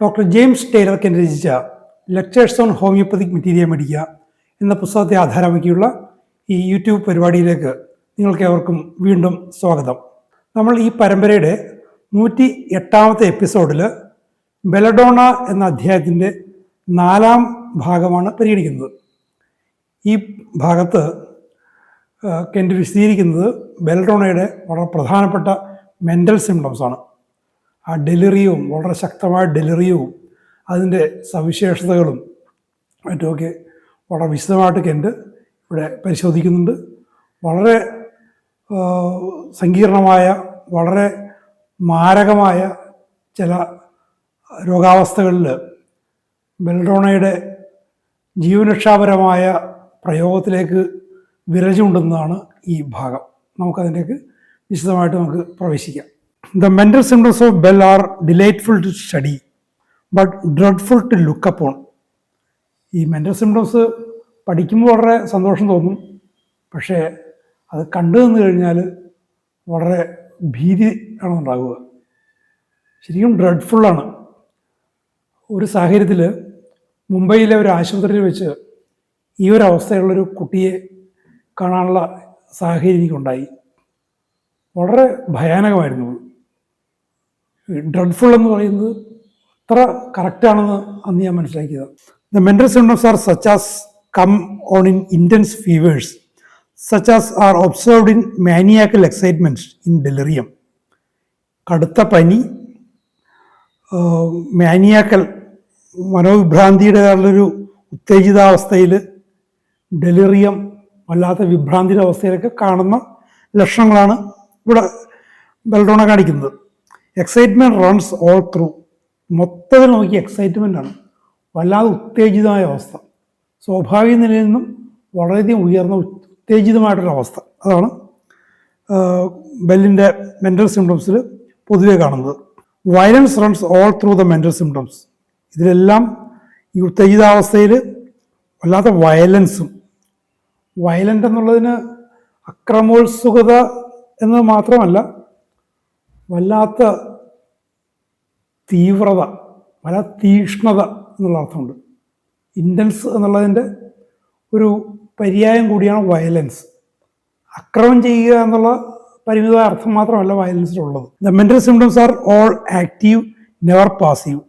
Doctor James Taylor രചിച്ച lectures on homoeopathic മെറ്റീരിയ മെഡിക്ക എന്ന പുസ്തകത്തെ ആധാരമാക്കിയുള്ള ഈ യൂട്യൂബ് പരിപാടിയിലേക്ക് നിങ്ങൾക്ക് ഏവർക്കും വീണ്ടും സ്വാഗതം. നമ്മൾ ഈ പരമ്പരയുടെ 108ാമത്തെ എപ്പിസോഡിൽ ബെലഡോണ എന്ന അധ്യായത്തിൻ്റെ 4ാം ഭാഗമാണ് പരിഗണിക്കുന്നത്. ഈ ഭാഗത്ത് കെൻറ്റ് വിശദീകരിക്കുന്നത് ബെലഡോണയുടെ വളരെ പ്രധാനപ്പെട്ട മെൻ്റൽ സിംറ്റംസാണ്. ആ ഡെലിറിയവും വളരെ ശക്തമായ ഡെലിറിയവും അതിൻ്റെ സവിശേഷതകളും മറ്റുമൊക്കെ വളരെ വിശദമായിട്ട് കെൻറ്റ് ഇവിടെ പരിശോധിക്കുന്നുണ്ട്. വളരെ സങ്കീർണമായ വളരെ മാരകമായ ചില രോഗാവസ്ഥകളിൽ ബെലഡോണയുടെ ജീവരക്ഷാപരമായ പ്രയോഗത്തിലേക്ക് വിരൽ ചൂണ്ടുന്നതാണ് ഈ ഭാഗം. നമുക്കതിലേക്ക് വിശദമായിട്ട് നമുക്ക് പ്രവേശിക്കാം. The mental symptoms of Bell are delightful to study, but dreadful to look upon. ഈ മെൻ്റൽ സിംറ്റംസ് പഠിക്കുമ്പോൾ വളരെ സന്തോഷം തോന്നും, പക്ഷേ അത് കണ്ടു നിന്ന് കഴിഞ്ഞാൽ വളരെ ഭീതി ആണ് ഉണ്ടാകുക. ശരിക്കും ഡ്രെഡ്ഫുള്ളാണ്. ഒരു സാഹചര്യത്തിൽ മുംബൈയിലെ ഒരു ആശുപത്രിയിൽ വെച്ച് ഈ ഒരു അവസ്ഥയുള്ളൊരു കുട്ടിയെ കാണാനുള്ള സാഹചര്യം എനിക്കുണ്ടായി. വളരെ ഭയാനകമായിരുന്നു. ഡ്രെഡ്ഫുൾ എന്ന് പറയുന്നത് അത്ര കറക്റ്റാണെന്ന് അന്ന് ഞാൻ മനസ്സിലാക്കിയത്. The mental symptoms are such as come on in intense fevers such as are observed in maniacal excitements in delirium. കടുത്ത പനി, മാനിയാക്കൽ മനോവിഭ്രാന്തിയുടേതായുള്ളൊരു ഉത്തേജിതാവസ്ഥയിൽ, ഡെലിറിയം വല്ലാത്ത വിഭ്രാന്തിയുടെ അവസ്ഥയിലൊക്കെ കാണുന്ന ലക്ഷണങ്ങളാണ് ഇവിടെ ബെലഡോണ കാണിക്കുന്നത്. Excitement runs all through. മൊത്തത്തിൽ നോക്കി എക്സൈറ്റ്മെൻറ്റാണ്, വല്ലാതെ ഉത്തേജിതമായ അവസ്ഥ, സ്വാഭാവിക നിലയിൽ നിന്നും വളരെയധികം ഉയർന്ന ഉത്തേജിതമായിട്ടൊരവസ്ഥ. അതാണ് ബെല്ലിൻ്റെ മെൻ്റൽ സിംറ്റംസിൽ പൊതുവെ കാണുന്നത്. Violence runs all through the mental symptoms. ഇതിലെല്ലാം ഈ ഉത്തേജിതാവസ്ഥയിൽ വല്ലാത്ത വയലൻസും, വയലൻ്റ് എന്നുള്ളതിന് അക്രമോത്സുകത എന്നത് മാത്രമല്ല, വല്ലാത്ത തീവ്രത, വല്ലാത്ത തീക്ഷ്ണത എന്നുള്ള അർത്ഥമുണ്ട്. ഇൻറ്റൻസ് എന്നുള്ളതിൻ്റെ ഒരു പര്യായം കൂടിയാണ് വയലൻസ്. അക്രമം ചെയ്യുക എന്നുള്ള പരിമിതമായ അർത്ഥം മാത്രമല്ല വയലൻസിലുള്ളത്. The mental symptoms are all active, never passive.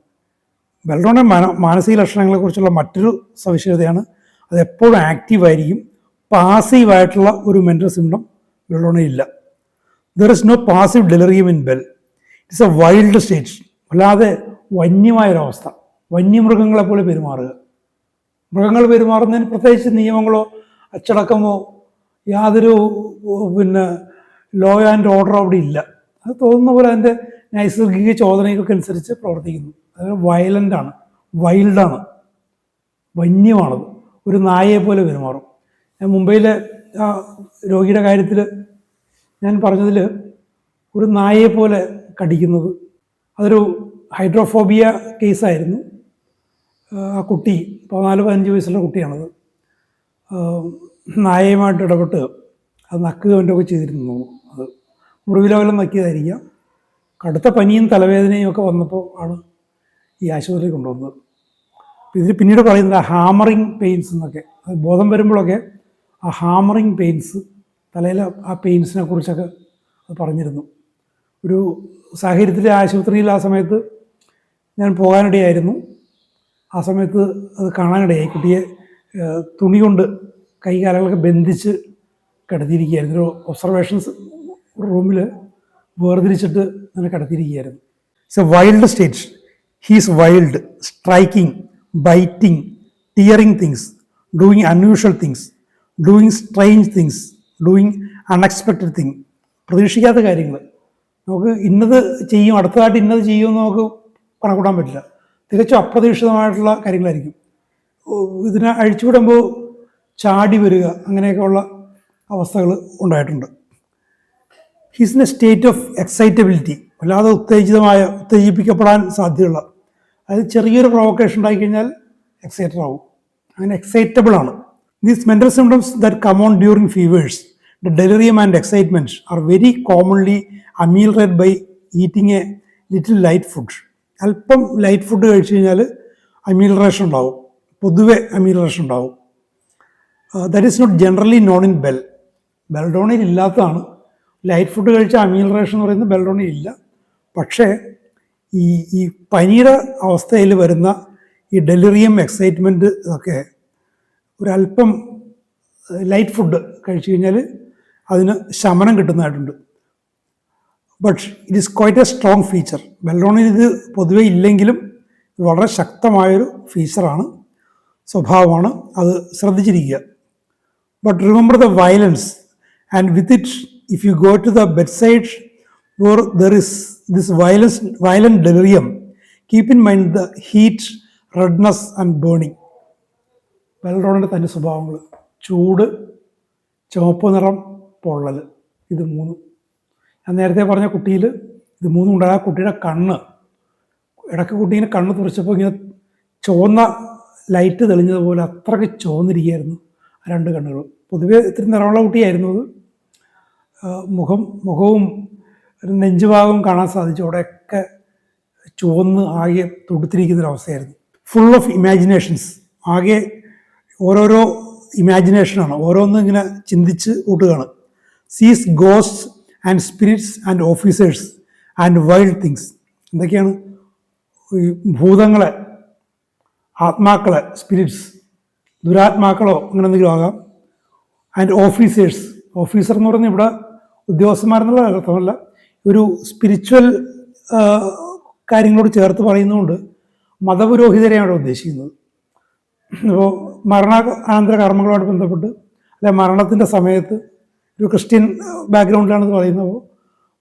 Belladonna മാനസിക ലക്ഷണങ്ങളെക്കുറിച്ചുള്ള മറ്റൊരു സവിശേഷതയാണ് അതെപ്പോഴും ആക്റ്റീവായിരിക്കും. പാസീവായിട്ടുള്ള ഒരു മെൻ്റൽ സിംറ്റം ബെലഡോണയില്ല. There is no passive delirium in bell. It's a wild state. അല്ലാതെ വന്യമായൊരവസ്ഥ, വന്യമൃഗങ്ങളെപ്പോലെ പെരുമാറുക. മൃഗങ്ങൾ പെരുമാറുന്നതിന് പ്രത്യേകിച്ച് നിയമങ്ങളോ അച്ചടക്കമോ യാതൊരു ലോ ആൻഡ് ഓർഡർ അവിടെ ഇല്ല. അത് തോന്നുന്ന പോലെ അതിൻ്റെ നൈസർഗിക ചോദനകൾക്കനുസരിച്ച് പ്രവർത്തിക്കുന്നു. അത് വയലൻ്റാണ്, വൈൽഡാണ്, വന്യമാണത്. ഒരു നായയെ പോലെ പെരുമാറും. മുംബൈയിലെ ആ രോഗിയുടെ കാര്യത്തിൽ ഞാൻ പറഞ്ഞതിൽ ഒരു നായയെ പോലെ കടിക്കുന്നത്, അതൊരു ഹൈഡ്രോഫോബിയ കേസായിരുന്നു. ആ കുട്ടി 14-15 വയസ്സുള്ള കുട്ടിയാണത്. നായയുമായിട്ട് ഇടപെട്ട് അത് നക്കുകയൊക്കെ ചെയ്തിരുന്നു. അത് മുറിവിലെല്ലാം നക്കിയതായിരിക്കാം. കടുത്ത പനിയും തലവേദനയും ഒക്കെ വന്നപ്പോൾ ആണ് ഈ ആശുപത്രിയിൽ കൊണ്ടുവന്നത്. ഇതിൽ പിന്നീട് പറയുന്നത് ഹാമറിങ് പെയിൻസ് എന്നൊക്കെ, അത് ബോധം വരുമ്പോഴൊക്കെ ആ ഹാമറിങ് പെയിൻസ്, തലയിലെ ആ പെയിൻസിനെ കുറിച്ചൊക്കെ അത് പറഞ്ഞിരുന്നു. ഒരു സാഹചര്യത്തിൽ ആശുപത്രിയിൽ ആ സമയത്ത് ഞാൻ പോകാനിടയായിരുന്നു. ആ സമയത്ത് അത് കാണാനിടയായി. കുട്ടിയെ തുണി കൊണ്ട് കൈകാലങ്ങളൊക്കെ ബന്ധിച്ച് കിടത്തിയിരിക്കുകയായിരുന്നു. ഒരു ഒബ്സർവേഷൻസ് റൂമിൽ വേർതിരിച്ചിട്ട് അങ്ങനെ കിടത്തിയിരിക്കുകയായിരുന്നു. It's a wild state. He's wild, striking, biting, tearing things, doing unusual things, doing strange things, doing unexpected thing. പ്രതീക്ഷിക്കാത്ത കാര്യങ്ങൾ. നമുക്ക് ഇന്നത് ചെയ്യും, അടുത്തതായിട്ട് ഇന്നത് ചെയ്യുമെന്ന് നമുക്ക് കണക്കൂടാൻ പറ്റില്ല. തികച്ചും അപ്രതീക്ഷിതമായിട്ടുള്ള കാര്യങ്ങളായിരിക്കും. ഇതിനെ അഴിച്ചുവിടുമ്പോൾ ചാടി വരിക, അങ്ങനെയൊക്കെയുള്ള അവസ്ഥകൾ ഉണ്ടായിട്ടുണ്ട്. He's in A state of excitability. വല്ലാതെ ഉത്തേജിപ്പിക്കപ്പെടാൻ സാധ്യതയുള്ള, അതായത് ചെറിയൊരു പ്രൊവക്കേഷൻ ഉണ്ടായിക്കഴിഞ്ഞാൽ എക്സൈറ്റഡ് ആവും. അങ്ങനെ എക്സൈറ്റബിൾ ആണ്. These mental symptoms that come on during fevers, the delirium and excitement, are very commonly ameliorated by eating a little light food അല്പം light food കഴിച്ചു കഴിഞ്ഞാൽ അമീലറേഷൻ ഉണ്ടാവും, പൊതുവെ അമീലറേഷൻ ഉണ്ടാവും. That is not generally known in ബെൽഡോണയിൽ ഇല്ലാത്തതാണ്. Light food കഴിച്ച അമീലറേഷൻ എന്ന് പറയുന്നത് ബെൽഡോണയിൽ ഇല്ല. പക്ഷേ ഈ പനിയുടെ അവസ്ഥയിൽ വരുന്ന ഈ ഡെലിറിയം, എക്സൈറ്റ്മെൻറ്റ് ഒക്കെ ഒരല്പം ലൈറ്റ് ഫുഡ് കഴിച്ചു കഴിഞ്ഞാൽ അതിന് ശമനം കിട്ടുന്നതായിട്ടുണ്ട്. But it is quite a strong feature. ബെൽഡോണയിൽ ഇത് പൊതുവെ ഇല്ലെങ്കിലും വളരെ ശക്തമായൊരു ഫീച്ചറാണ്, സ്വഭാവമാണ്. അത് ശ്രദ്ധിച്ചിരിക്കുക. But remember the violence and with it if you go to the bedside where there is this violent delirium, keep in mind the heat, redness and burning. ബെൽഡോണിൻ്റെ തന്നെ സ്വഭാവങ്ങൾ: ചൂട്, ചുവപ്പ് നിറം, പൊള്ളൽ. ഇത് മൂന്നും ഞാൻ നേരത്തെ പറഞ്ഞ കുട്ടിയിൽ ഇത് മൂന്നും ഉണ്ടായ കുട്ടിയുടെ കണ്ണ്, ഇടയ്ക്ക് കുട്ടീനെ കണ്ണ് തുറച്ചപ്പോൾ ഇങ്ങനെ ചുവന്ന ലൈറ്റ് തെളിഞ്ഞതുപോലെ അത്രയ്ക്ക് ചുവന്നിരിക്കുകയായിരുന്നു ആ രണ്ട് കണ്ണുകളും. പൊതുവെ ഇത്തിരി നിറമുള്ള കുട്ടിയായിരുന്നു അത്. മുഖവും നെഞ്ചുഭാഗവും കാണാൻ സാധിച്ചു. അവിടെയൊക്കെ ചുവന്ന് ആകെ തുടുത്തിരിക്കുന്നൊരവസ്ഥയായിരുന്നു. Full of imaginations. ആകെ ഓരോരോ ഇമാജിനേഷനാണ്, ഓരോന്നും ഇങ്ങനെ ചിന്തിച്ച് കൂട്ടുകയാണ്. Sees ghost and spirits and officers and wild things. എന്തൊക്കെയാണ്? ഈ ഭൂതങ്ങളെ, ആത്മാക്കളെ, സ്പിരിറ്റ്സ്, ദുരാത്മാക്കളോ അങ്ങനെ എന്തെങ്കിലും ആകാം. And officers. ഓഫീസർ എന്ന് പറഞ്ഞാൽ ഇവിടെ ഉദ്യോഗസ്ഥന്മാരെന്നുള്ള അർത്ഥമല്ല, ഒരു സ്പിരിച്വൽ കാര്യങ്ങളോട് ചേർത്ത് പറയുന്നതുകൊണ്ട് മതപുരോഹിതരെയാണ് അവിടെ ഉദ്ദേശിക്കുന്നത്. ഇപ്പോൾ മരണാനന്തര കർമ്മങ്ങളുമായിട്ട് ബന്ധപ്പെട്ട്, അല്ലെ മരണത്തിൻ്റെ സമയത്ത്, ഒരു ക്രിസ്ത്യൻ ബാക്ക്ഗ്രൗണ്ടിലാണെന്ന് പറയുന്നത്,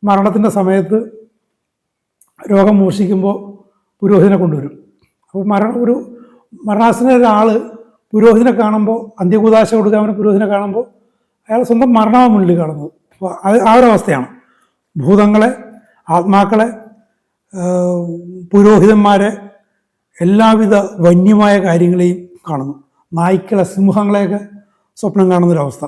മരണത്തിൻ്റെ സമയത്ത് രോഗം മൂർച്ഛിക്കുമ്പോൾ പുരോഹിതനെ കൊണ്ടുവരും. അപ്പോൾ ഒരു മരണാസന ഒരാൾ പുരോഹിതനെ കാണുമ്പോൾ, അന്ത്യകൂദാശ കൊടുക്കാൻ വേണ്ടി പുരോഹിതനെ കാണുമ്പോൾ അയാൾ സ്വന്തം മരണമാണ് മുന്നിൽ കാണുന്നത്. അപ്പോൾ അത് ആ ഒരവസ്ഥയാണ്. ഭൂതങ്ങളെ, ആത്മാക്കളെ, പുരോഹിതന്മാരെ, എല്ലാവിധ വന്യമായ കാര്യങ്ങളെയും കാണുന്നു. നായ്ക്കളെ, സിംഹങ്ങളെയൊക്കെ സ്വപ്നം കാണുന്നൊരവസ്ഥ.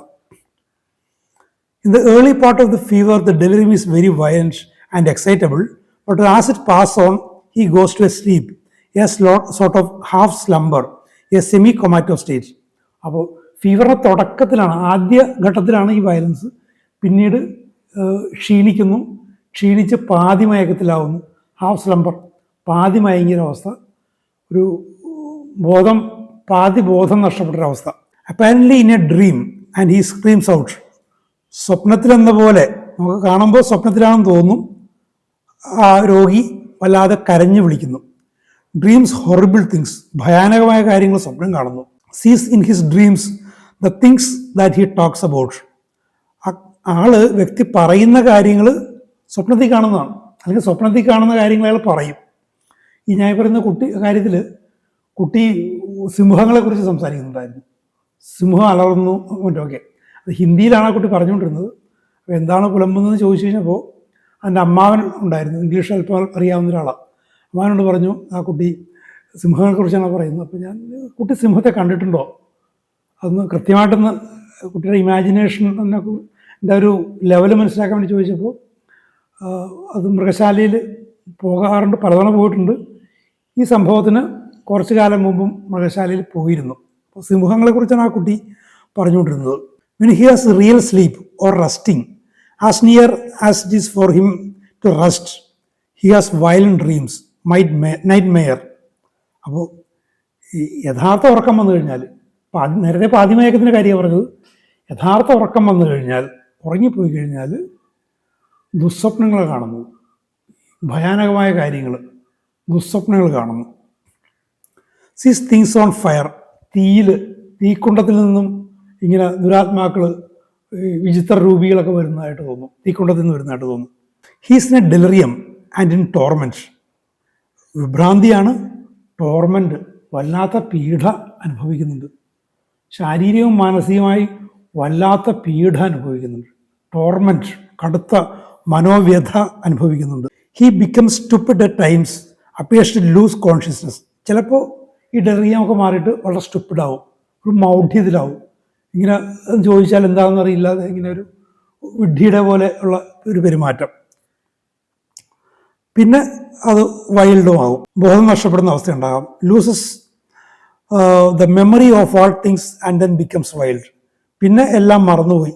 In the early part of the fever the delirium is very violent and excitable, but as it pass on he goes to a sleep, a sort of half slumber, a semi comatose state. അപ്പോൾ ഫീവറിൻ്റെ തുടക്കത്തിലാണ്, ആദ്യ ഘട്ടത്തിലാണ് ഈ violence. പിന്നീട് ക്ഷീണിക്കുന്നു, ക്ഷീണിച്ച് പാതി മയക്കത്തിലാവുന്നു, half slumber, പാതി മയങ്ങിയൊരവസ്ഥ, ഒരു ബോധം, പാതി ബോധം നഷ്ടപ്പെട്ടൊരവസ്ഥ. Apparently in a dream and he screams out. സ്വപ്നത്തിലെന്ന പോലെ നമുക്ക് കാണുമ്പോൾ സ്വപ്നത്തിലാണെന്ന് തോന്നും, ആ രോഗി വല്ലാതെ കരഞ്ഞു വിളിക്കുന്നു. Dreams horrible things. ഭയാനകമായ കാര്യങ്ങൾ സ്വപ്നം കാണുന്നു. സീസ് in his dreams the things that he talks about. വ്യക്തി പറയുന്ന കാര്യങ്ങൾ സ്വപ്നത്തിൽ കാണുന്നതാണ്, അല്ലെങ്കിൽ സ്വപ്നത്തിൽ കാണുന്ന കാര്യങ്ങൾ അയാൾ പറയും. ഈ ഞാൻ പറയുന്ന കാര്യത്തിൽ കുട്ടി സിംഹങ്ങളെക്കുറിച്ച് സംസാരിക്കുന്നുണ്ടായിരുന്നു. സിംഹം അലർന്നു മറ്റൊക്കെ. അത് ഹിന്ദിയിലാണ് ആ കുട്ടി പറഞ്ഞുകൊണ്ടിരുന്നത്. അപ്പോൾ എന്താണ് പുലമ്പുന്നതെന്ന് ചോദിച്ചു കഴിഞ്ഞപ്പോൾ എൻ്റെ അമ്മാവൻ ഉണ്ടായിരുന്നു, ഇംഗ്ലീഷ് അല്പം അറിയാവുന്ന ഒരാളാണ്. അമ്മാവനോട് പറഞ്ഞു, ആ കുട്ടി സിംഹങ്ങളെക്കുറിച്ചാണ് പറയുന്നത്. അപ്പോൾ ഞാൻ, കുട്ടി സിംഹത്തെ കണ്ടിട്ടുണ്ടോ? അതൊന്ന് കൃത്യമായിട്ടൊന്ന് കുട്ടിയുടെ ഇമാജിനേഷൻ എൻ്റെ ഒരു ലെവൽ മനസ്സിലാക്കാൻ വേണ്ടി ചോദിച്ചപ്പോൾ അത് മൃഗശാലയിൽ പോകാറുണ്ട്, പലതവണ പോയിട്ടുണ്ട്. ഈ സംഭവത്തിന് കുറച്ചു കാലം മുമ്പും മൃഗശാലയിൽ പോയിരുന്നു. അപ്പോൾ സിംഹങ്ങളെക്കുറിച്ചാണ് ആ കുട്ടി പറഞ്ഞുകൊണ്ടിരുന്നത്. When he has real sleep or resting, as near as it is for him to rest, he has violent dreams, nightmare. അപ്പോൾ ഈ യഥാർത്ഥ ഉറക്കം വന്നു കഴിഞ്ഞാൽ, നേരത്തെ പാതിമയക്കത്തിൻ്റെ കാര്യമാണ് പറഞ്ഞത്, യഥാർത്ഥ ഉറക്കം വന്നു കഴിഞ്ഞാൽ, ഉറങ്ങിപ്പോയി കഴിഞ്ഞാൽ ദുസ്വപ്നങ്ങൾ കാണുന്നു, ഭയാനകമായ കാര്യങ്ങൾ, ദുസ്വപ്നങ്ങൾ കാണുന്നു. സീസ് തിങ്സ് ഓൺ ഫയർ. തീക്കുണ്ടത്തിൽ നിന്നും ഇങ്ങനെ ദുരാത്മാക്കൾ, വിചിത്ര രൂപികളൊക്കെ വരുന്നതായിട്ട് തോന്നും, തീക്കുണ്ടത്തിൽ നിന്ന് വരുന്നതായിട്ട് തോന്നും. He's in a delirium and in torment. വിഭ്രാന്തിയാണ്, ടോർമെൻറ്റ്, വല്ലാത്ത പീഡ അനുഭവിക്കുന്നുണ്ട്. ശാരീരികവും മാനസികമായി വല്ലാത്ത പീഡ അനുഭവിക്കുന്നുണ്ട്. ടോർമെൻറ്റ്, കടുത്ത മനോവ്യഥ അനുഭവിക്കുന്നുണ്ട്. He becomes stupid at times, appears to lose consciousness. ചിലപ്പോൾ ഈ ഡെറിയമൊക്കെ മാറിയിട്ട് വളരെ സ്റ്റുപ്പിഡാവും, ഒരു മൗഢ്യത്തിലാവും. ഇങ്ങനെ ചോദിച്ചാൽ എന്താണെന്ന് അറിയില്ലാതെ ഇങ്ങനെ ഒരു വിഡ്ഢിയുടെ പോലെ ഉള്ള ഒരു പെരുമാറ്റം. പിന്നെ അത് വൈൽഡും ആകും, ബോധം നഷ്ടപ്പെടുന്ന അവസ്ഥ ഉണ്ടാകാം. Loses the memory of all things and then becomes wild. പിന്നെ എല്ലാം മറന്നുപോയി,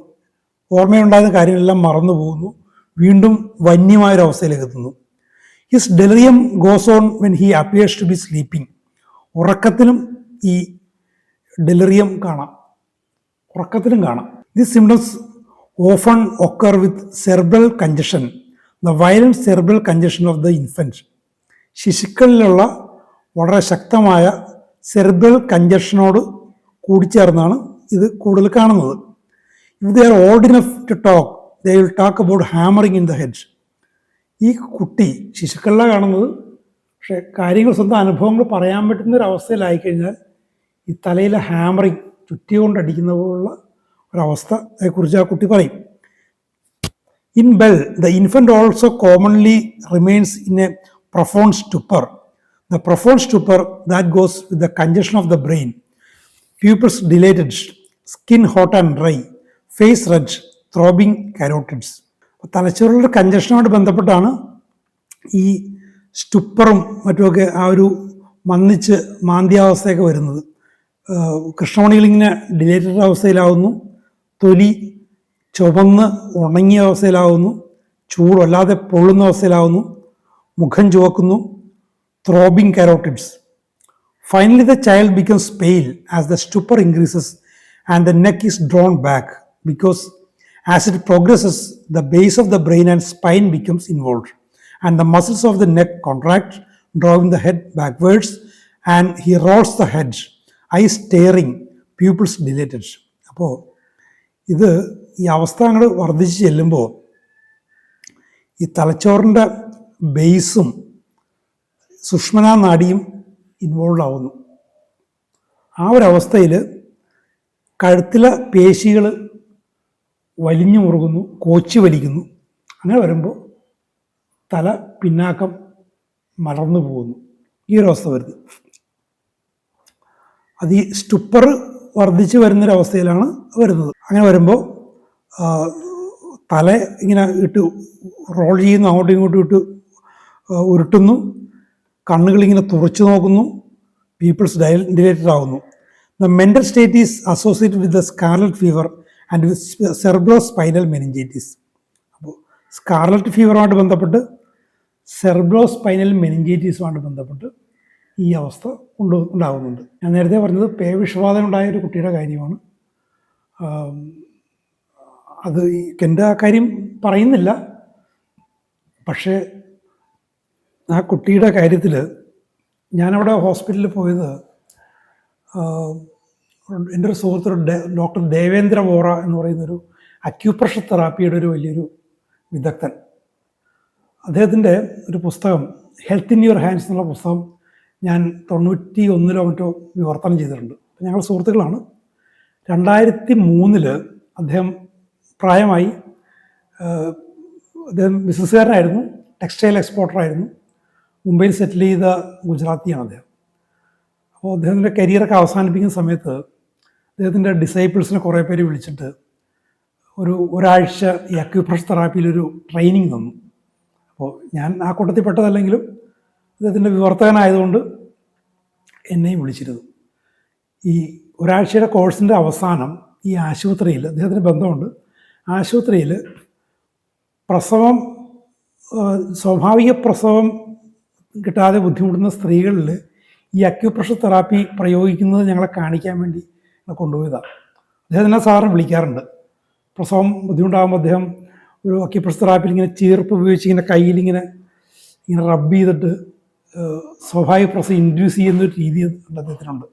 ഓർമ്മയുണ്ടായിരുന്ന കാര്യങ്ങളെല്ലാം മറന്നു പോകുന്നു, വീണ്ടും വന്യമായൊരവസ്ഥയിലേക്ക് എത്തുന്നു. His delirium goes on when he appears to be sleeping. ഉറക്കത്തിലും ഈ ഡെലിറിയം കാണാം, ഉറക്കത്തിലും കാണാം. These symptoms often occur with cerebral congestion, the violent cerebral congestion of the infant. ശിശുക്കളിലുള്ള വളരെ ശക്തമായ സെറിബ്രൽ കഞ്ചഷനോട് കൂടിച്ചേർന്നാണ് ഇത് കൂടുതൽ കാണുന്നത്. If they are old enough to talk, they will talk about hammering in the head. ഈ കുട്ടി ശിശുക്കളിലാണ് കാണുന്നത്, പക്ഷെ കാര്യങ്ങൾ സ്വന്തം അനുഭവങ്ങൾ പറയാൻ പറ്റുന്ന ഒരു അവസ്ഥയിലായിക്കഴിഞ്ഞാൽ ഈ തലയിലെ ഹാമറിങ്, ചുറ്റി കൊണ്ടടിക്കുന്ന പോലുള്ള ഒരവസ്ഥയെക്കുറിച്ച് ആ കുട്ടി പറയും. In bell the infant also commonly remains in a profound stupor. The profound stupor that goes with the congestion of the brain, pupils dilated, skin hot and dry, face red, throbbing carotids. തലച്ചോറിൻ്റെ കഞ്ചഷനുമായിട്ട് ബന്ധപ്പെട്ടാണ് ഈ സ്റ്റുപ്പറും മറ്റുമൊക്കെ ആ ഒരു മന്ദിച്ച് മാന്ദ്യാവസ്ഥയൊക്കെ വരുന്നത്. കൃഷ്ണമണികളിങ്ങനെ deleted അവസ്ഥയിലാവുന്നു, തൊലി ചുവന്ന് ഉണങ്ങിയ അവസ്ഥയിലാവുന്നു, ചൂടല്ലാതെ പൊള്ളുന്ന അവസ്ഥയിലാവുന്നു, മുഖം ചുവക്കുന്നു, throbbing carotids. Finally the child becomes pale as the stupor increases and the neck is drawn back because as it progresses the base of the brain and spine becomes involved and the muscles of the neck contract, drawing the head backwards and he rolls the head, eye staring, pupils dilated. അപ്പോൾ ഇത് ഈ അവസ്ഥ അങ്ങോട്ട് വർദ്ധിച്ച് ചെല്ലുമ്പോൾ ഈ തലച്ചോറിൻ്റെ ബേസും സുഷ്മനാ നാഡിയും involve ആവുന്നു. ആ ഒരവസ്ഥയിൽ കഴുത്തിലെ പേശികൾ വലിഞ്ഞു മുറുകുന്നു, കോച്ചി വലിക്കുന്നു. അങ്ങനെ വരുമ്പോൾ തല പിന്നാക്കം മലർന്നു പോകുന്നു, ഈ ഒരവസ്ഥ വരുന്നു. അത് ഈ സ്റ്റുപ്പർ വർദ്ധിച്ച് വരുന്നൊരവസ്ഥയിലാണ് വരുന്നത്. അങ്ങനെ വരുമ്പോൾ തല ഇങ്ങനെ ഇട്ട് റോൾ ചെയ്യുന്നു, അങ്ങോട്ടും ഇങ്ങോട്ടും ഇട്ട് ഉരുട്ടുന്നു, കണ്ണുകളിങ്ങനെ തുറച്ചു നോക്കുന്നു, പീപ്പിൾസ് ഡിലേറ്റഡ് ആകുന്നു. The mental state is associated with the scarlet fever and with cerebro spinal meningitis. അപ്പോൾ സ്കാർലറ്റ് ഫീവറുമായിട്ട് ബന്ധപ്പെട്ട് സെർബ്രോ സ്പൈനൽ മെനിഞ്ചൈറ്റീസുമായിട്ട് ബന്ധപ്പെട്ട് ഈ അവസ്ഥ ഉണ്ടാകുന്നുണ്ട്. ഞാൻ നേരത്തെ പറഞ്ഞത് പേവിഷബാധ ഉണ്ടായ ഒരു കുട്ടിയുടെ കാര്യമാണ്. അത് എൻ്റെ ആ കാര്യം പറയുന്നില്ല, പക്ഷേ ആ കുട്ടിയുടെ കാര്യത്തിൽ ഞാനവിടെ ഹോസ്പിറ്റലിൽ പോയത് എൻ്റെ ഒരു സുഹൃത്തൊരു ഡോക്ടർ ദേവേന്ദ്ര വോറ എന്ന് പറയുന്നൊരു അക്യൂപ്രഷർ തെറാപ്പിയുടെ ഒരു വലിയൊരു വിദഗ്ധൻ. അദ്ദേഹത്തിൻ്റെ ഒരു പുസ്തകം ഹെൽത്ത് ഇൻ യുവർ ഹാൻഡ്സ് എന്നുള്ള പുസ്തകം ഞാൻ 91 മറ്റോ വിവർത്തനം ചെയ്തിട്ടുണ്ട്. ഞങ്ങൾ സുഹൃത്തുക്കളാണ്. 2003 അദ്ദേഹം പ്രായമായി, അദ്ദേഹം ബിസിനസ്സുകാരനായിരുന്നു, ടെക്സ്റ്റൈൽ എക്സ്പോർട്ടറായിരുന്നു, മുംബൈയിൽ സെറ്റിൽ ചെയ്ത ഗുജറാത്തിയാണ് അദ്ദേഹം. അപ്പോൾ അദ്ദേഹത്തിൻ്റെ കരിയറൊക്കെ അവസാനിപ്പിക്കുന്ന സമയത്ത് അദ്ദേഹത്തിൻ്റെ ഡിസൈപ്പിൾസിനെ കുറേ പേര് വിളിച്ചിട്ട് ഒരാഴ്ച ഈ അക്യൂപ്രഷർ തെറാപ്പിയിലൊരു ട്രെയിനിങ് തന്നു. അപ്പോൾ ഞാൻ ആ കൂട്ടത്തിൽ പെട്ടതല്ലെങ്കിലും അദ്ദേഹത്തിൻ്റെ വിവർത്തകനായതുകൊണ്ട് എന്നെയും വിളിച്ചിരുന്നു. ഈ ഒരാഴ്ചയുടെ കോഴ്സിൻ്റെ അവസാനം ഈ ആശുപത്രിയിൽ, അദ്ദേഹത്തിന് ബന്ധമുണ്ട്, ആശുപത്രിയിൽ പ്രസവം, സ്വാഭാവിക പ്രസവം കിട്ടാതെ ബുദ്ധിമുട്ടുന്ന സ്ത്രീകളിൽ ഈ അക്യൂപ്രഷർ തെറാപ്പി പ്രയോഗിക്കുന്നത് ഞങ്ങളെ കാണിക്കാൻ വേണ്ടി കൊണ്ടുപോയതാണ്. അദ്ദേഹത്തിനെ സാറിന് വിളിക്കാറുണ്ട്. പ്രസവം ബുദ്ധിമുട്ടാകുമ്പോൾ അദ്ദേഹം ഒരു അക്യൂപ്രഷർ തെറാപ്പിയിൽ ഇങ്ങനെ ചീർപ്പ് ഉപയോഗിച്ച് ഇങ്ങനെ കയ്യിലിങ്ങനെ റബ്ബ് ചെയ്തിട്ട് സ്വാഭാവിക പ്രസവം ഇൻഡ്യൂസ് ചെയ്യുന്നൊരു രീതി അദ്ദേഹത്തിനുണ്ട്.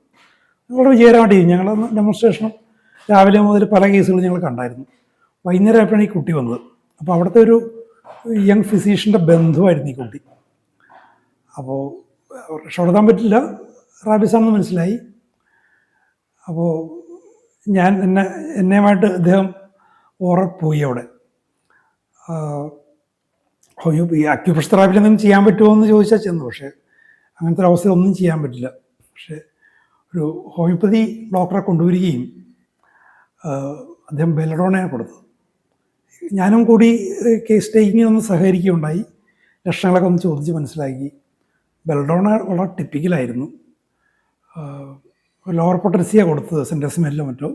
വളരെ വിജയകരമായിട്ട് ചെയ്യും. ഞങ്ങൾ ഡെമോൺസ്ട്രേഷനും രാവിലെ മുതൽ പല കേസുകളും ഞങ്ങൾ കണ്ടായിരുന്നു. വൈകുന്നേരം ആയപ്പോഴാണ് ഈ കുട്ടി വന്നത്. അപ്പോൾ അവിടുത്തെ ഒരു യങ് ഫിസീഷ്യൻ്റെ ബന്ധുവായിരുന്നു ഈ കുട്ടി. അപ്പോൾ രക്ഷപ്പെടുത്താൻ പറ്റില്ല, റാബീസാണെന്ന് മനസ്സിലായി. അപ്പോൾ ഞാൻ എന്നെയുമായിട്ട് അദ്ദേഹം പോയി അവിടെ. ഈ അക്യൂപ്രഷർ തെറാപ്പിയിൽ എന്തെങ്കിലും ചെയ്യാൻ പറ്റുമോ എന്ന് ചോദിച്ചാൽ ചെന്നു. പക്ഷേ അങ്ങനത്തെ ഒരു അവസ്ഥയിൽ ഒന്നും ചെയ്യാൻ പറ്റില്ല. പക്ഷേ ഒരു ഹോമിയോപ്പതി ഡോക്ടറെ കൊണ്ടുവരികയും അദ്ദേഹം ബെല്ലഡോണയാണ് കൊടുത്തത്. ഞാനും കൂടി കേസ് ടേക്കിങ്ങിനൊന്ന് സഹകരിക്കുകയുണ്ടായി. ലക്ഷണങ്ങളൊക്കെ ഒന്ന് ചോദിച്ച് മനസ്സിലാക്കി. ബെൽഡോണ വളരെ ടിപ്പിക്കലായിരുന്നു. ലോവർ പൊട്ടൻസിയാണ് കൊടുത്തത്, സെൻറ്റസ്മെല്ലോ മറ്റോ.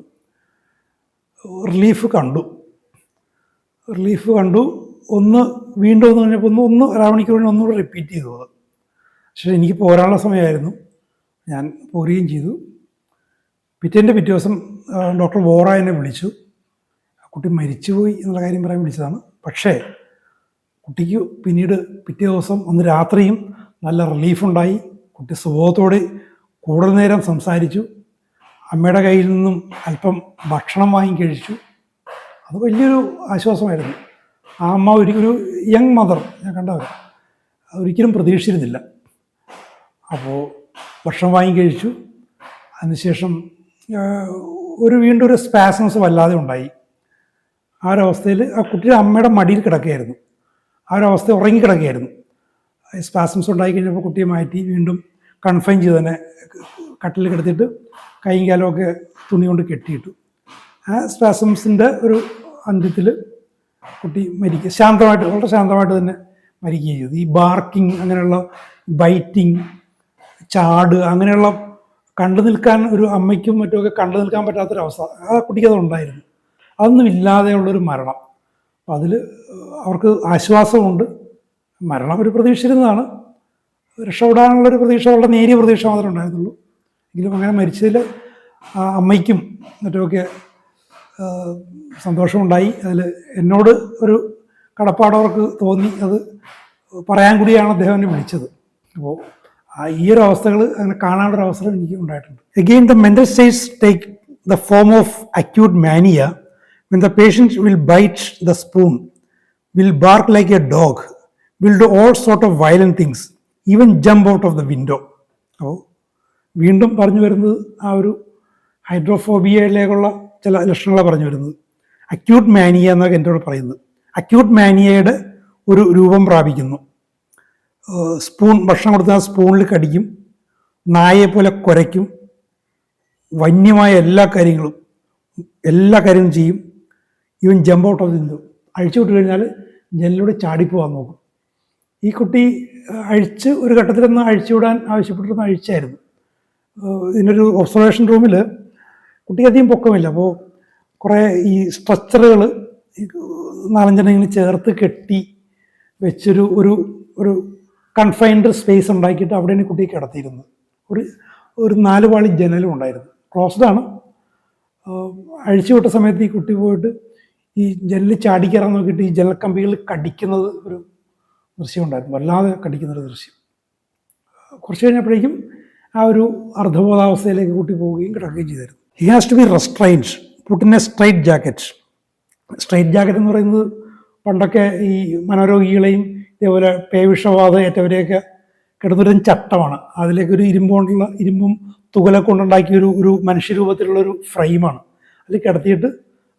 റിലീഫ് കണ്ടു. ഒന്ന് വീണ്ടും ഒന്ന് കഴിഞ്ഞപ്പോൾ ഒന്ന് അരമണിക്കൂർ കഴിഞ്ഞ് ഒന്നുകൂടെ റിപ്പീറ്റ് ചെയ്തു അത്. പക്ഷേ എനിക്ക് പോരാനുള്ള സമയമായിരുന്നു, ഞാൻ പോരുകയും ചെയ്തു. പിറ്റേ ദിവസം ഡോക്ടർ വോറ എന്നെ വിളിച്ചു. കുട്ടി മരിച്ചുപോയി എന്നുള്ള കാര്യം പറയാൻ വിളിച്ചതാണ്. പക്ഷേ കുട്ടിക്ക് പിന്നീട് പിറ്റേ ദിവസം ഒന്ന് രാത്രിയും നല്ല റിലീഫുണ്ടായി. കുട്ടി സുബോധത്തോടെ കൂടുതൽ നേരം സംസാരിച്ചു. അമ്മയുടെ കയ്യിൽ നിന്നും അല്പം ഭക്ഷണം വാങ്ങി കഴിച്ചു. അത് വലിയൊരു ആശ്വാസമായിരുന്നു. ആ അമ്മ ഒരു യങ് മദർ, ഞാൻ കണ്ടവർ ഒരിക്കലും പ്രതീക്ഷിച്ചിരുന്നില്ല. അപ്പോൾ ഭക്ഷണം വാങ്ങി കഴിച്ചു. അതിനുശേഷം വീണ്ടും ഒരു സ്പാസംസ് വല്ലാതെ ഉണ്ടായി. ആ ഒരവസ്ഥയിൽ ആ കുട്ടിയുടെ അമ്മയുടെ മടിയിൽ കിടക്കുകയായിരുന്നു. ആ ഒരവസ്ഥ ഉറങ്ങിക്കിടക്കുകയായിരുന്നു. സ്പാസംസ് ഉണ്ടായി കഴിഞ്ഞപ്പോൾ കുട്ടിയെ മാറ്റി വീണ്ടും കൺഫൈൻ ചെയ്ത് തന്നെ കട്ടിൽ കിടത്തിയിട്ട് കൈയും കാലുമൊക്കെ തുണി കൊണ്ട് കെട്ടിയിട്ടു. ആ സ്പാസംസിൻ്റെ ഒരു അന്ത്യത്തിൽ കുട്ടി മരിക്കുക, വളരെ ശാന്തമായിട്ട് തന്നെ മരിക്കുകയും ചെയ്തു. ഈ ബാർക്കിംഗ്, അങ്ങനെയുള്ള ബൈറ്റിങ്, ചാട്, അങ്ങനെയുള്ള കണ്ടു നിൽക്കാൻ ഒരു അമ്മയ്ക്കും മറ്റുമൊക്കെ കണ്ടു നിൽക്കാൻ പറ്റാത്തൊരവസ്ഥ ആ കുട്ടിക്ക് അതുണ്ടായിരുന്നു. അതൊന്നും ഇല്ലാതെയുള്ളൊരു മരണം. അപ്പം അതിൽ അവർക്ക് ആശ്വാസമുണ്ട്. മരണം ഒരു പ്രതീക്ഷിച്ചിരുന്നതാണ്. രക്ഷപ്പെടാനുള്ളൊരു പ്രതീക്ഷ, വളരെ നേരിയ പ്രതീക്ഷ മാത്രമേ ഉണ്ടായിരുന്നുള്ളൂ. എങ്കിലും അങ്ങനെ മരിച്ചതിൽ അമ്മയ്ക്കും മറ്റുമൊക്കെ സന്തോഷമുണ്ടായി. അതിൽ എന്നോട് ഒരു കടപ്പാട് അവർക്ക് തോന്നി. അത് പറയാൻ കൂടിയാണ് അദ്ദേഹം എന്നെ വിളിച്ചത്. അപ്പോൾ ഈ ഒരു അവസ്ഥകൾ അങ്ങനെ കാണാനുള്ള അവസരം എനിക്ക് ഉണ്ടായിട്ടുണ്ട്. Again, the mental states take the form of acute mania when the patient will bite the spoon, will bark like a dog, will do all sort of violent things, even jump out of the window. അപ്പോൾ വീണ്ടും പറഞ്ഞു വരുന്നത് ആ ഒരു ഹൈഡ്രോഫോബിയയിലേക്കുള്ള ചില ലക്ഷണങ്ങളാണ് പറഞ്ഞു വരുന്നത്. അക്യൂട്ട് മാനിയ എന്നൊക്കെ എന്നോട് പറയുന്നത്. അക്യൂട്ട് മാനിയയുടെ ഒരു രൂപം പ്രാപിക്കുന്നു. സ്പൂൺ ഭക്ഷണം കൊടുത്താൽ സ്പൂണിൽ കടിക്കും, നായയെപ്പോലെ കുരയ്ക്കും, വന്യമായ എല്ലാ കാര്യങ്ങളും ചെയ്യും. Even jump out of the window, അഴിച്ചു വിട്ട് കഴിഞ്ഞാൽ ജനലിലൂടെ ചാടിപ്പോവാൻ നോക്കും. ഈ കുട്ടി ഒരു ഘട്ടത്തിലൊന്ന് അഴിച്ചുവിടാൻ ആവശ്യപ്പെട്ടിരുന്ന അഴിച്ചായിരുന്നു. ഇതിനൊരു ഒബ്സർവേഷൻ റൂമിൽ കുട്ടിക്ക് അധികം പൊക്കമില്ല. അപ്പോൾ കുറേ ഈ സ്ട്രക്ചറുകൾ 4-5 ചേർത്ത് കെട്ടി വെച്ചൊരു ഒരു കൺഫൈൻഡ് സ്പേസ് ഉണ്ടാക്കിയിട്ട് അവിടെയാണ് കുട്ടിയെ കിടത്തിയിരുന്നത്. ഒരു 4 പാളി ജനലും ഉണ്ടായിരുന്നു, ക്ലോസ്ഡാണ്. അഴിച്ചുവിട്ട സമയത്ത് ഈ കുട്ടി പോയിട്ട് ഈ ജനലിൽ ചാടിക്കയറാൻ നോക്കിയിട്ട് ഈ ജനൽ കമ്പികൾ കടിക്കുന്നത് ഒരു ദൃശ്യം ഉണ്ടായിരുന്നു, വല്ലാതെ കടിക്കുന്നൊരു ദൃശ്യം. കുറച്ച് കഴിഞ്ഞപ്പോഴേക്കും ആ ഒരു അർദ്ധബോധാവസ്ഥയിലേക്ക് കുട്ടി പോവുകയും കിടക്കുകയും ചെയ്തിരുന്നു. He has to be restrained, put in a straitjacket. Straitjacket എന്ന് പറയുന്നത് പണ്ടൊക്കെ ഈ മനോരോഗികളെയും ഇതേപോലെ പേവിഷബാധ ഏറ്റവരെയൊക്കെ കിടന്നൊരു ചട്ടമാണ്. അതിലേക്ക് ഒരു ഇരുമ്പും തുകലൊക്കെ കൊണ്ടുണ്ടാക്കിയ ഒരു മനുഷ്യരൂപത്തിലുള്ളൊരു ഫ്രെയിമാണ്. അതിൽ കിടത്തിയിട്ട്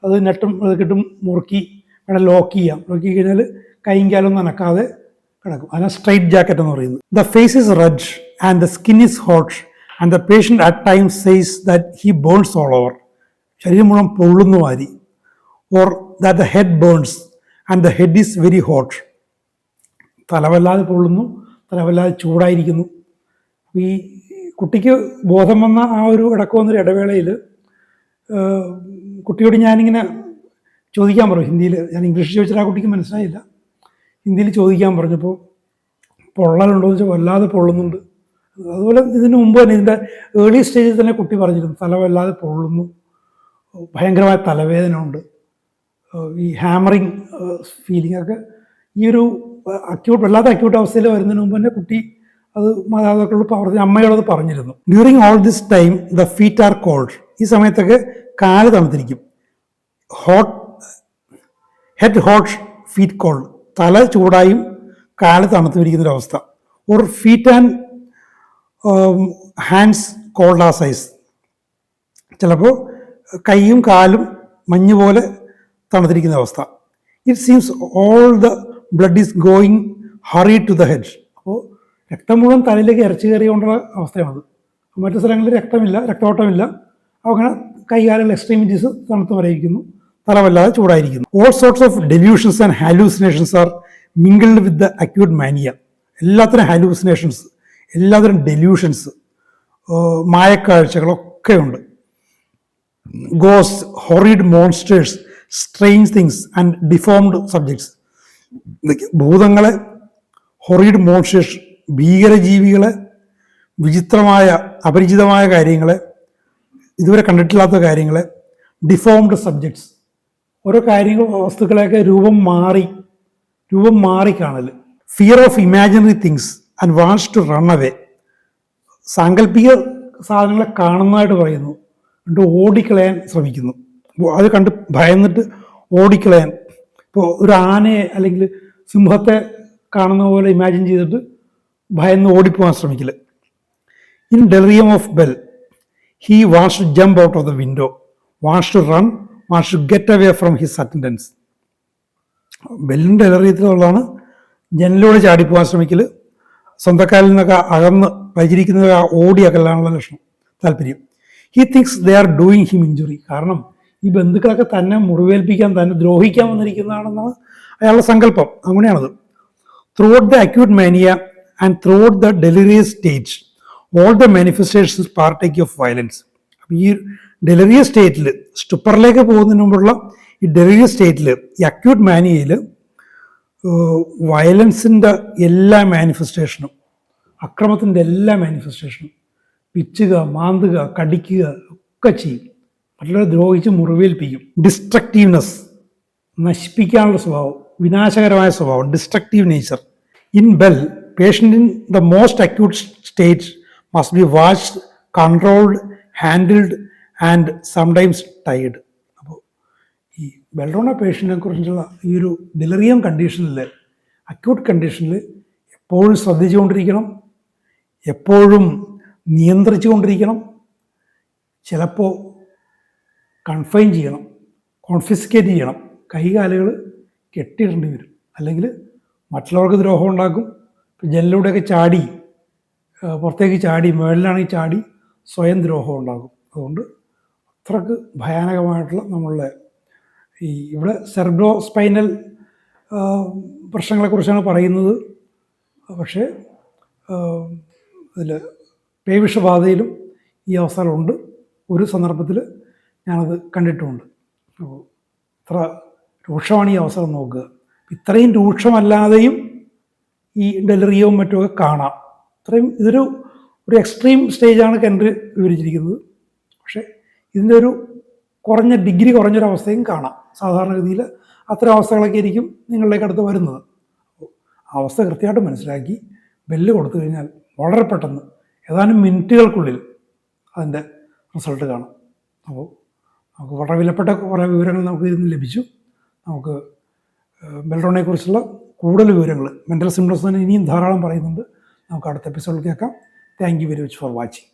അത് നെട്ടും കിട്ടും മുറുക്കി വേണം ലോക്ക് ചെയ്യാം. ലോക്ക് കഴിഞ്ഞാൽ കൈയും കാലും നനക്കാതെ കിടക്കും. അതിനാണ് സ്ട്രൈറ്റ് ജാക്കറ്റ് എന്ന് പറയുന്നത്. The face is red and the skin is hot and the patient at times says that he burns all over. ശരീരം മുഴുവൻ പൊള്ളുന്നു മാതിരി. Or that the head burns and the head is very hot. തലവല്ലാതെ പൊള്ളുന്നു, തലവല്ലാതെ ചൂടായിരിക്കുന്നു. ഈ കുട്ടിക്ക് ബോധം വന്ന ആ ഒരു ഇടയ്ക്ക് ഇടവേളയിൽ കുട്ടിയോട് ഞാനിങ്ങനെ ചോദിക്കാൻ പറഞ്ഞു ഹിന്ദിയിൽ. ഞാൻ ഇംഗ്ലീഷ് ചോദിച്ചാൽ ആ കുട്ടിക്ക് മനസ്സിലായില്ല. ഹിന്ദിയിൽ ചോദിക്കാൻ പറഞ്ഞപ്പോൾ പൊള്ളലുണ്ടോ എന്ന് വെച്ചാൽ വല്ലാതെ പൊള്ളുന്നുണ്ട്. അതുപോലെ ഇതിന് മുമ്പ് തന്നെ ഇതിൻ്റെ ഏർലി സ്റ്റേജിൽ തന്നെ കുട്ടി പറഞ്ഞിരുന്നു തല വല്ലാതെ പൊള്ളുന്നു, ഭയങ്കരമായ തലവേദന ഉണ്ട്, ഈ ഹാമറിങ് ഫീലിംഗ് ഒക്കെ ഈ ഒരു വല്ലാത്ത അക്യൂട്ട് അവസ്ഥയിൽ വരുന്നതിന് മുമ്പ് തന്നെ കുട്ടി അത് മാതാപിതാക്കളോട് അമ്മയോടത് പറഞ്ഞിരുന്നു. During all this time the feet are cold. ഈ സമയത്തൊക്കെ കാല് തണുത്തിരിക്കും. Head hot feet cold. തല ചൂടായും കാല് തണുത്തിരിക്കുന്നൊരവസ്ഥ. Or feet and hands cold as ice. ചിലപ്പോൾ കൈയും കാലും മഞ്ഞ് പോലെ തണുത്തിരിക്കുന്ന അവസ്ഥ. It seems all the blood is going hurry to the head. അപ്പോൾ രക്തം മുഴുവൻ തലയിലേക്ക് ഇറച്ചി കയറിക്കൊണ്ടുള്ള അവസ്ഥയാണത്. മറ്റു സ്ഥലങ്ങളിൽ രക്തോട്ടമില്ല. അങ്ങനെ കൈകാലുള്ള എക്സ്ട്രീമിറ്റീസ് തണുത്ത് വരയിക്കുന്നു, തല വല്ലാതെ ചൂടായിരിക്കുന്നു. All sorts of delusions and hallucinations are mingled with the acute mania. എല്ലാത്തരം ഹാലൂസിനേഷൻസ്, എല്ലാത്തരം ഡെല്യൂഷൻസ്, മായക്കാഴ്ചകളൊക്കെ ഉണ്ട്. Ghost, horrid monsters, strange things and deformed subjects. ഭൂതങ്ങളെ, ഹൊറിഡ് മോൺസ്റ്റേഴ്സ്, ഭീകരജീവികളെ, വിചിത്രമായ അപരിചിതമായ കാര്യങ്ങളെ, ഇതുവരെ കണ്ടിട്ടില്ലാത്ത കാര്യങ്ങളെ, ഡിഫോംഡ് സബ്ജക്ട്സ്, ഓരോ കാര്യങ്ങൾ വസ്തുക്കളെയൊക്കെ രൂപം മാറി കാണൽ. Fear of imaginary things and wants to run away. സാങ്കല്പിക സാധനങ്ങളെ കാണുന്നതായിട്ട് പറയുന്നു, എന്നിട്ട് ഓടിക്കളയാൻ ശ്രമിക്കുന്നു. അത് കണ്ട് ഭയന്നിട്ട് ഓടിക്കളയാൻ. ഇപ്പോൾ ഒരു ആനയെ അല്ലെങ്കിൽ സിംഹത്തെ കാണുന്ന പോലെ ഇമാജിൻ ചെയ്തിട്ട് ഭയന്ന് ഓടിപ്പോകാൻ ശ്രമിക്കില്ല. In delirium of bell, he wants to jump out of the window, wants to run, wants to get away from his attendants. ബെല്ലിൻ്റെ ഡെലിറിയത്തിലുള്ളതാണ് ജനലിലൂടെ ചാടിപ്പോകാൻ ശ്രമിക്കൽ, സ്വന്തക്കാരിൽ നിന്നൊക്കെ അകന്ന് പരിചരിക്കുന്നത് ഓടി അകലാനുള്ള ലക്ഷണം, താല്പര്യം. He things they are doing him injury. കാരണം ഈ ബന്ധുക്കളൊക്കെ തന്നെ മുറിവേൽപ്പിക്കാൻ, തന്നെ ദ്രോഹിക്കാൻ വന്നിരിക്കുന്നതാണെന്നാണ് അയാളുടെ സങ്കല്പം. അങ്ങനെയാണത്. Throughout the acute mania and throughout the delirious stage all the manifestations partake of violence. ഈ ഡെലിറിയസ് സ്റ്റേറ്റിൽ, സ്റ്റുപ്പറിലേക്ക് പോകുന്നതിന് മുമ്പുള്ള ഈ ഡെലിറിയസ് സ്റ്റേറ്റിൽ, ഈ അക്യൂട്ട് മാനിയയിൽ വയലൻസിൻ്റെ എല്ലാ മാനിഫെസ്റ്റേഷനും, അക്രമത്തിൻ്റെ എല്ലാ മാനിഫെസ്റ്റേഷനും, പിച്ചുക, മാന്തുക, കടിക്കുക ഒക്കെ ചെയ്യും. മറ്റുള്ളവരെ ദ്രോഹിച്ച് മുറിവേൽപ്പിക്കും. ഡിസ്ട്രക്റ്റീവ്നെസ്, നശിപ്പിക്കാനുള്ള സ്വഭാവം, വിനാശകരമായ സ്വഭാവം, destructive nature. In bell, patient in the most acute stage must be watched, controlled, handled and sometimes tied. അപ്പോൾ ഈ ബെൽഡോണ പേഷ്യൻറ്റിനെ കുറിച്ചുള്ള ഈ ഒരു ഡെലിറിയം കണ്ടീഷനിൽ, അക്യൂട്ട് കണ്ടീഷനിൽ എപ്പോഴും ശ്രദ്ധിച്ചുകൊണ്ടിരിക്കണം, എപ്പോഴും നിയന്ത്രിച്ചുകൊണ്ടിരിക്കണം. ചിലപ്പോൾ കൺഫൈൻ ചെയ്യണം, കോൺഫിസ്കേറ്റ് ചെയ്യണം, കൈകാലുകൾ കെട്ടിയിടേണ്ടി വരും. അല്ലെങ്കിൽ മറ്റുള്ളവർക്ക് ദ്രോഹം ഉണ്ടാക്കും. ജനലിലൂടെയൊക്കെ ചാടി, പുറത്തേക്ക് ചാടി, മുകളിലാണെങ്കിൽ ചാടി സ്വയം ദ്രോഹം ഉണ്ടാകും. അതുകൊണ്ട് അത്രക്ക് ഭയാനകമായിട്ടുള്ള നമ്മളുടെ ഈ ഇവിടെ സെർബ്രോ സ്പൈനൽ പ്രശ്നങ്ങളെക്കുറിച്ചാണ് പറയുന്നത്. പക്ഷേ ഇതിൽ പേവിഷബാധയിലും ഈ അവസ്ഥകളുണ്ട്. ഒരു സന്ദർഭത്തിൽ ഞാനത് കണ്ടിട്ടുമുണ്ട്. അപ്പോൾ ഇത്ര രൂക്ഷമാണ് ഈ അവസരം നോക്കുക. ഇത്രയും രൂക്ഷമല്ലാതെയും ഈ ഡെലിറിയവും മറ്റുമൊക്കെ കാണാം. ഇതൊരു എക്സ്ട്രീം സ്റ്റേജാണ് കെൻറി വിവരിച്ചിരിക്കുന്നത്. പക്ഷേ ഇതിൻ്റെ ഒരു ഡിഗ്രി കുറഞ്ഞൊരവസ്ഥയും കാണാം. സാധാരണഗതിയിൽ അത്തരം അവസ്ഥകളൊക്കെ ആയിരിക്കും നിങ്ങളിലേക്ക് അടുത്ത് വരുന്നത്. അവസ്ഥ കൃത്യമായിട്ട് മനസ്സിലാക്കി ബെല്ല് കൊടുത്തു കഴിഞ്ഞാൽ വളരെ പെട്ടെന്ന് ഏതാനും മിനിറ്റുകൾക്കുള്ളിൽ അതിൻ്റെ റിസൾട്ട് കാണും. അപ്പോൾ നമുക്ക് വളരെ വിലപ്പെട്ട കുറേ വിവരങ്ങൾ നമുക്ക് ഇതിൽ നിന്ന് ലഭിച്ചു. നമുക്ക് ബെൽഡോണയെക്കുറിച്ചുള്ള കൂടുതൽ വിവരങ്ങൾ, മെൻ്റൽ സിംപ്റ്റംസ് തന്നെ ഇനിയും ധാരാളം പറയുന്നുണ്ട്. നമുക്ക് അടുത്ത എപ്പിസോഡിൽ കേൾക്കാം. Thank you very much for watching.